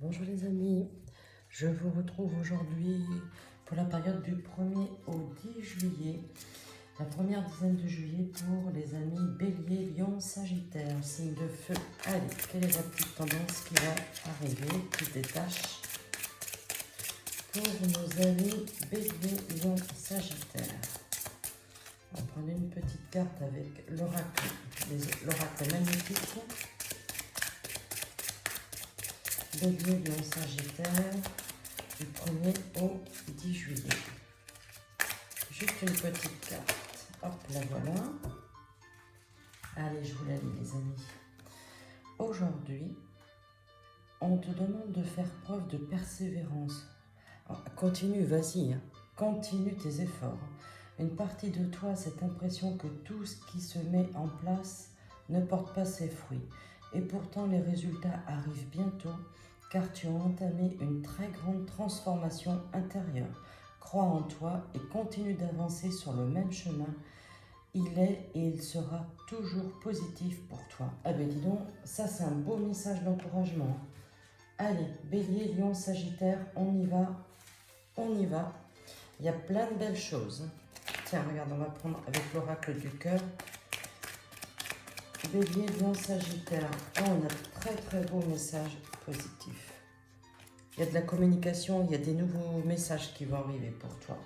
Bonjour les amis, je vous retrouve aujourd'hui pour la période du 1er au 10 juillet, la première dizaine de juillet pour les amis Bélier, Lion, Sagittaire, signe de feu. Allez, quelle est la petite tendance qui va arriver, qui se détache pour nos amis Bélier, Lion, Sagittaire? On va prendre une petite carte avec l'oracle, l'oracle magnétique. Bélier, Lion, Sagittaire, du 1er au 10 juillet. Juste une petite carte. Hop, la voilà. Allez, je vous la lis, les amis. Aujourd'hui, on te demande de faire preuve de persévérance. Alors, continue, vas-y, hein. Continue tes efforts. Une partie de toi a cette impression que tout ce qui se met en place ne porte pas ses fruits. Et pourtant, les résultats arrivent bientôt, car tu as entamé une très grande transformation intérieure. Crois en toi et continue d'avancer sur le même chemin. Il est et il sera toujours positif pour toi. Ah ben dis donc, ça c'est un beau message d'encouragement. Allez, Bélier, Lion, Sagittaire, on y va, on y va. Il y a plein de belles choses. Tiens, regarde, on va prendre avec l'oracle du cœur. Bélier, Lion, Sagittaire. Oh, on a très très beau message positif. Il y a de la communication, il y a des nouveaux messages qui vont arriver pour toi.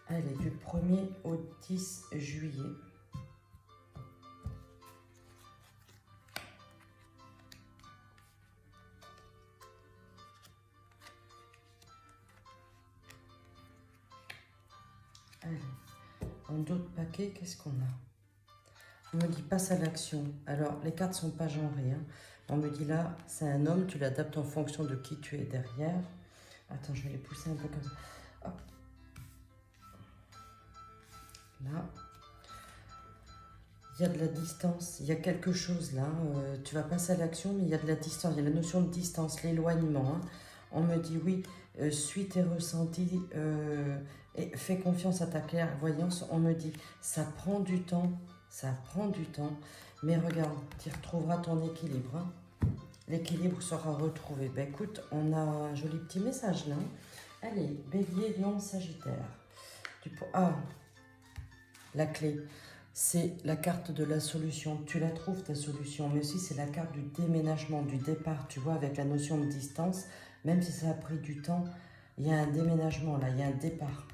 Allez, du 1er au 10 juillet. Allez, en d'autres paquets, qu'est-ce qu'on a? On me dit passe à l'action. Alors, les cartes ne sont pas genrées, hein. On me dit là, c'est un homme, tu l'adaptes en fonction de qui tu es derrière. Attends, je vais les pousser un peu comme ça. Hop. Là. Il y a de la distance, il y a quelque chose là. Tu vas passer à l'action, mais il y a de la distance. Il y a la notion de distance, l'éloignement, hein. On me dit oui, suis tes ressentis et fais confiance à ta clairvoyance. On me dit ça prend du temps, ça prend du temps. Mais regarde, tu retrouveras ton équilibre, hein. L'équilibre sera retrouvé. Ben écoute, on a un joli petit message là. Allez, Bélier, Lion, Sagittaire. Ah, la clé, c'est la carte de la solution. Tu la trouves, ta solution. Mais aussi, c'est la carte du déménagement, du départ. Tu vois, avec la notion de distance, même si ça a pris du temps, il y a un déménagement là, il y a un départ.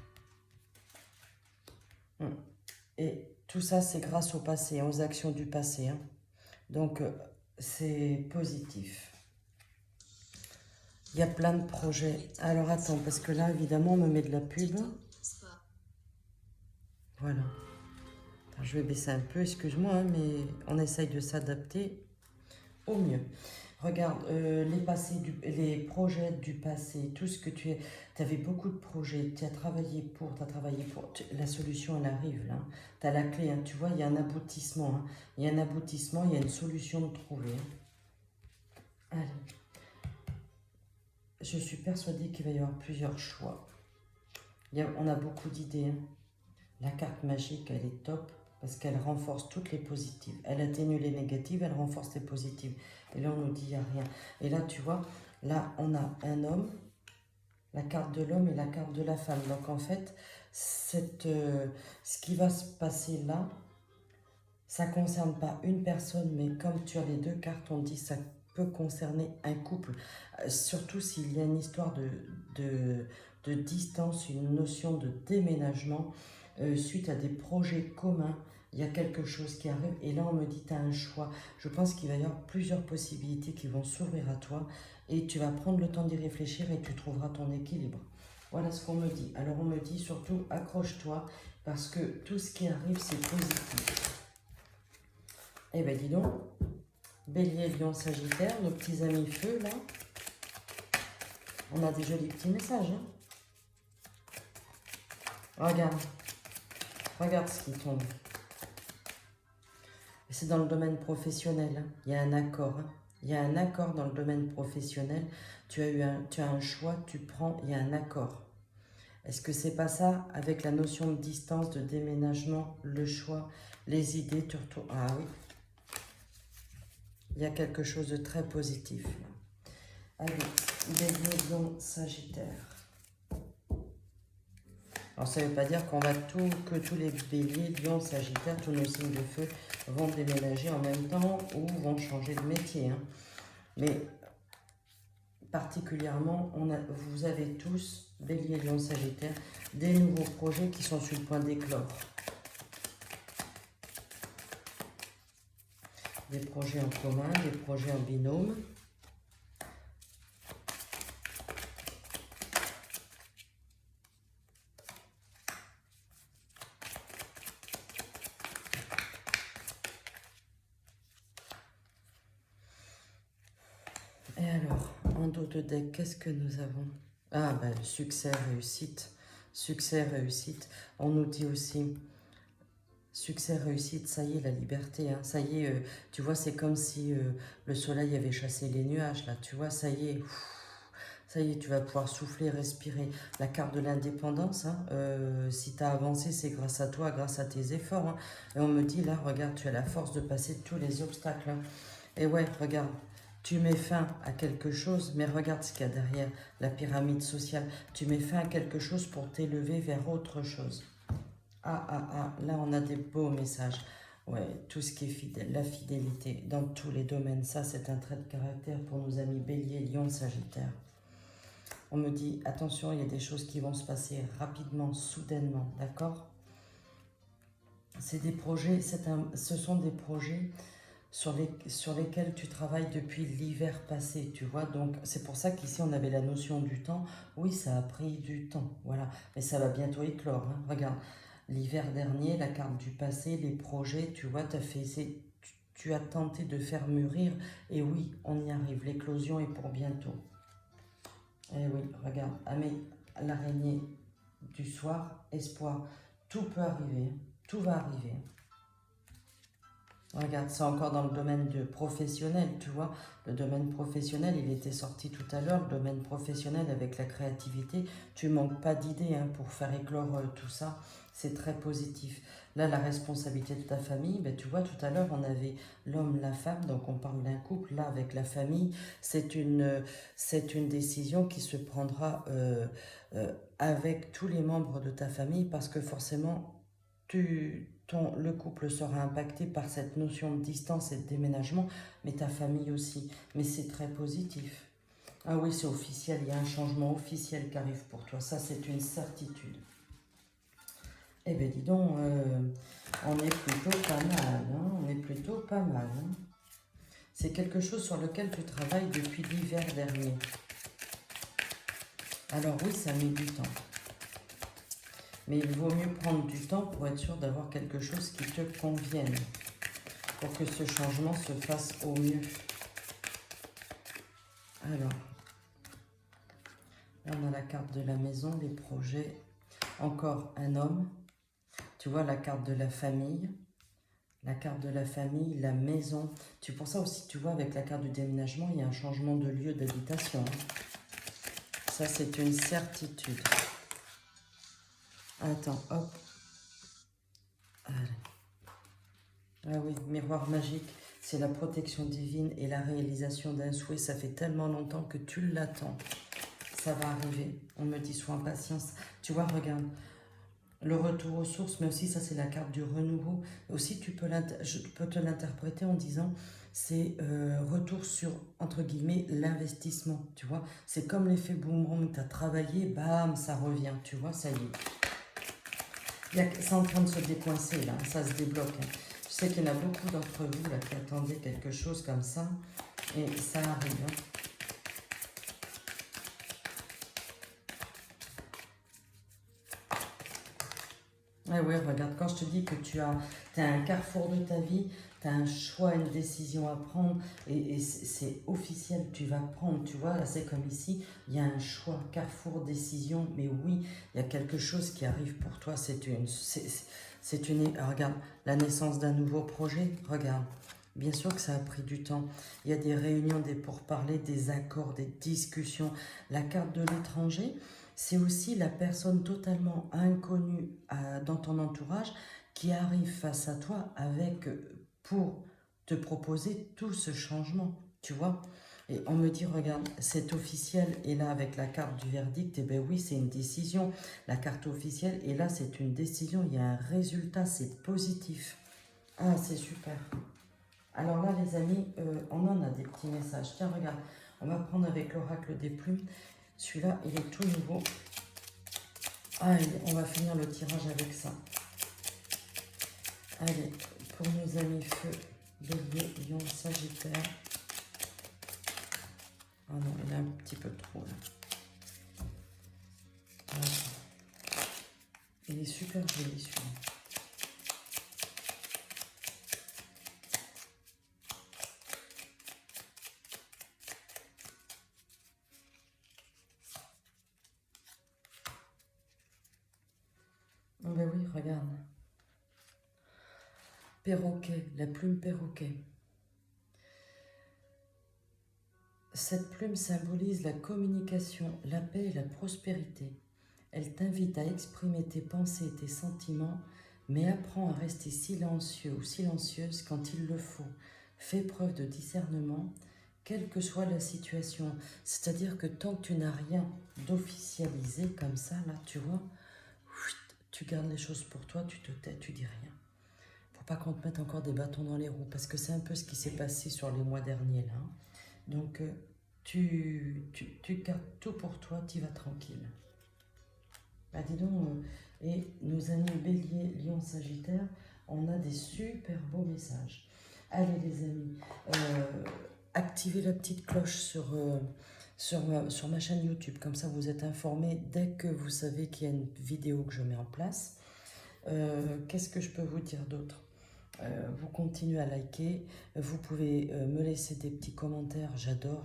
Et tout ça, c'est grâce au passé, aux actions du passé, hein. Donc, c'est positif. Il y a plein de projets. Alors, attends, parce que là, évidemment, on me met de la pub. Voilà. Attends, je vais baisser un peu, excuse-moi, hein, mais on essaye de s'adapter au mieux. Regarde, les projets du passé, tout ce que tu avais beaucoup de projets, tu as travaillé pour, la solution elle arrive là, tu as la clé, hein, tu vois, il y a un aboutissement, hein. Il y a un aboutissement, il y a une solution de trouver, hein. Allez, je suis persuadée qu'il va y avoir plusieurs choix. On a beaucoup d'idées, hein. La carte magique, elle est top parce qu'elle renforce toutes les positives. Elle atténue les négatives, elle renforce les positives. Et là, on nous dit, il n'y a rien. Et là, tu vois, là, on a un homme, la carte de l'homme et la carte de la femme. Donc, en fait, ce qui va se passer là, ça ne concerne pas une personne, mais comme tu as les deux cartes, on dit ça peut concerner un couple. Surtout s'il y a une histoire de distance, une notion de déménagement, suite à des projets communs. Il y a quelque chose qui arrive et là on me dit tu as un choix. Je pense qu'il va y avoir plusieurs possibilités qui vont s'ouvrir à toi et tu vas prendre le temps d'y réfléchir et tu trouveras ton équilibre. Voilà ce qu'on me dit. Alors on me dit surtout accroche-toi parce que tout ce qui arrive c'est positif. Eh bien dis donc, Bélier, Lion, Sagittaire, nos petits amis feu là, on a des jolis petits messages, hein. Regarde, regarde ce qui tombe. C'est dans le domaine professionnel, hein. Il y a un accord, hein. Il y a un accord dans le domaine professionnel. Tu as un choix, tu prends, il y a un accord. Est-ce que c'est pas ça avec la notion de distance, de déménagement, le choix, les idées, tu retournes. Ah oui. Il y a quelque chose de très positif. Allez, Bélier, Lion, Sagittaire. Alors, ça ne veut pas dire qu'on va que tous les béliers, lions, sagittaires, tous nos signes de feu vont déménager en même temps ou vont changer de métier. Hein. Mais particulièrement, vous avez tous, bélier, lions, sagittaires, des nouveaux projets qui sont sur le point d'éclore. Des projets en commun, des projets en binôme. Et alors, en dos de deck, qu'est-ce que nous avons? Ah, ben, succès, réussite. Succès, réussite. On nous dit aussi, succès, réussite, ça y est, la liberté. Hein, ça y est, tu vois, c'est comme si le soleil avait chassé les nuages, là. Tu vois, ça y est. Ça y est, tu vas pouvoir souffler, respirer. La carte de l'indépendance, hein, si tu as avancé, c'est grâce à toi, grâce à tes efforts. Hein. Et on me dit, là, regarde, tu as la force de passer tous les obstacles. Hein. Et ouais, regarde. Tu mets fin à quelque chose, mais regarde ce qu'il y a derrière la pyramide sociale. Tu mets fin à quelque chose pour t'élever vers autre chose. Là on a des beaux messages. Ouais, tout ce qui est fidèle, la fidélité dans tous les domaines. Ça, c'est un trait de caractère pour nos amis Bélier, Lion, Sagittaire. On me dit, attention, il y a des choses qui vont se passer rapidement, soudainement, d'accord? C'est des projets, ce sont des projets sur lesquels tu travailles depuis l'hiver passé, tu vois. Donc, c'est pour ça qu'ici, on avait la notion du temps. Oui, ça a pris du temps, voilà. Mais ça va bientôt éclore, hein. Regarde, l'hiver dernier, la carte du passé, les projets, tu vois, tu as tenté de faire mûrir. Et oui, on y arrive. L'éclosion est pour bientôt. Et oui, regarde, l'araignée du soir, espoir. Tout peut arriver, tout va arriver. Regarde, c'est encore dans le domaine professionnel, tu vois. Le domaine professionnel, il était sorti tout à l'heure. Le domaine professionnel avec la créativité, tu manques pas d'idées hein, pour faire éclore tout ça. C'est très positif. Là, la responsabilité de ta famille, ben, tu vois, tout à l'heure, on avait l'homme, la femme, donc on parle d'un couple. Là, avec la famille, c'est une décision qui se prendra avec tous les membres de ta famille parce que forcément, le couple sera impacté par cette notion de distance et de déménagement, mais ta famille aussi. Mais c'est très positif. Ah oui, c'est officiel, il y a un changement officiel qui arrive pour toi. Ça, c'est une certitude. Eh bien, dis donc, on est plutôt pas mal. Hein, on est plutôt pas mal. Hein. C'est quelque chose sur lequel tu travailles depuis l'hiver dernier. Alors oui, ça met du temps. Mais il vaut mieux prendre du temps pour être sûr d'avoir quelque chose qui te convienne. Pour que ce changement se fasse au mieux. Alors, là on a la carte de la maison, les projets. Encore un homme. Tu vois la carte de la famille. La carte de la famille, la maison. Pour ça aussi, tu vois, avec la carte du déménagement, il y a un changement de lieu d'habitation. Ça, c'est une certitude. Attends, hop. Allez. Ah oui, miroir magique, c'est la protection divine et la réalisation d'un souhait. Ça fait tellement longtemps que tu l'attends. Ça va arriver. On me dit, sois en patience. Tu vois, regarde. Le retour aux sources, mais aussi, ça, c'est la carte du renouveau. Aussi, je peux te l'interpréter en disant, c'est retour sur, entre guillemets, l'investissement. Tu vois, c'est comme l'effet boomerang. Tu as travaillé, bam, ça revient. Tu vois, ça y est. C'est en train de se décoincer, là. Ça se débloque. Hein. Je sais qu'il y en a beaucoup d'entre vous là, qui attendaient quelque chose comme ça. Et ça arrive. Hein. Ah oui, regarde, quand je te dis que tu as un carrefour de ta vie, tu as un choix, une décision à prendre, et c'est officiel, tu vas prendre, tu vois, là c'est comme ici, il y a un choix, carrefour, décision, mais oui, il y a quelque chose qui arrive pour toi, regarde, la naissance d'un nouveau projet, regarde, bien sûr que ça a pris du temps, il y a des réunions, des pourparlers, des accords, des discussions, la carte de l'étranger, c'est aussi la personne totalement inconnue dans ton entourage qui arrive face à toi pour te proposer tout ce changement, tu vois. Et on me dit, regarde, c'est officiel, et là, avec la carte du verdict, eh bien oui, c'est une décision. La carte officielle, et là, c'est une décision, il y a un résultat, c'est positif. Ah, c'est super. Alors là, les amis, on en a des petits messages. Tiens, regarde, on va prendre avec l'oracle des plumes. Celui-là, il est tout nouveau. Allez, on va finir le tirage avec ça. Allez, pour nos amis feu, bélier, lion, sagittaire. Ah non, il est un petit peu trop là. Voilà. Il est super joli celui-là. Oh ben oui, regarde. Perroquet, la plume perroquet. Cette plume symbolise la communication, la paix et la prospérité. Elle t'invite à exprimer tes pensées et tes sentiments, mais apprends à rester silencieux ou silencieuse quand il le faut. Fais preuve de discernement, quelle que soit la situation. C'est-à-dire que tant que tu n'as rien d'officialisé comme ça, là, tu vois, tu gardes les choses pour toi, tu te tais, tu dis rien. Faut pas qu'on te mette encore des bâtons dans les roues, parce que c'est un peu ce qui s'est passé sur les mois derniers, là. Donc, tu gardes tout pour toi, tu vas tranquille. Bah dis donc, et nos amis bélier, lion, sagittaire, on a des super beaux messages. Allez les amis, activez la petite cloche sur ma chaîne YouTube, comme ça vous êtes informés dès que vous savez qu'il y a une vidéo que je mets en place. Qu'est-ce que je peux vous dire d'autre? Vous continuez à liker, vous pouvez me laisser des petits commentaires, j'adore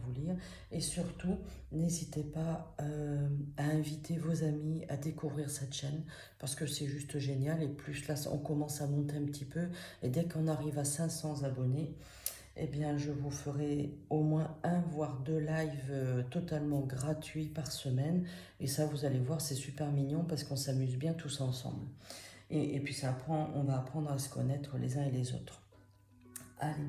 vous lire. Et surtout, n'hésitez pas à inviter vos amis à découvrir cette chaîne, parce que c'est juste génial. Et plus là, on commence à monter un petit peu, et dès qu'on arrive à 500 abonnés, eh bien, je vous ferai au moins un, voire deux lives totalement gratuits par semaine. Et ça, vous allez voir, c'est super mignon, parce qu'on s'amuse bien tous ensemble. Et puis on va apprendre à se connaître les uns et les autres. Allez,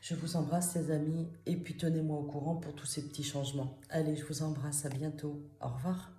je vous embrasse les amis, et puis tenez-moi au courant pour tous ces petits changements. Allez, je vous embrasse, à bientôt. Au revoir.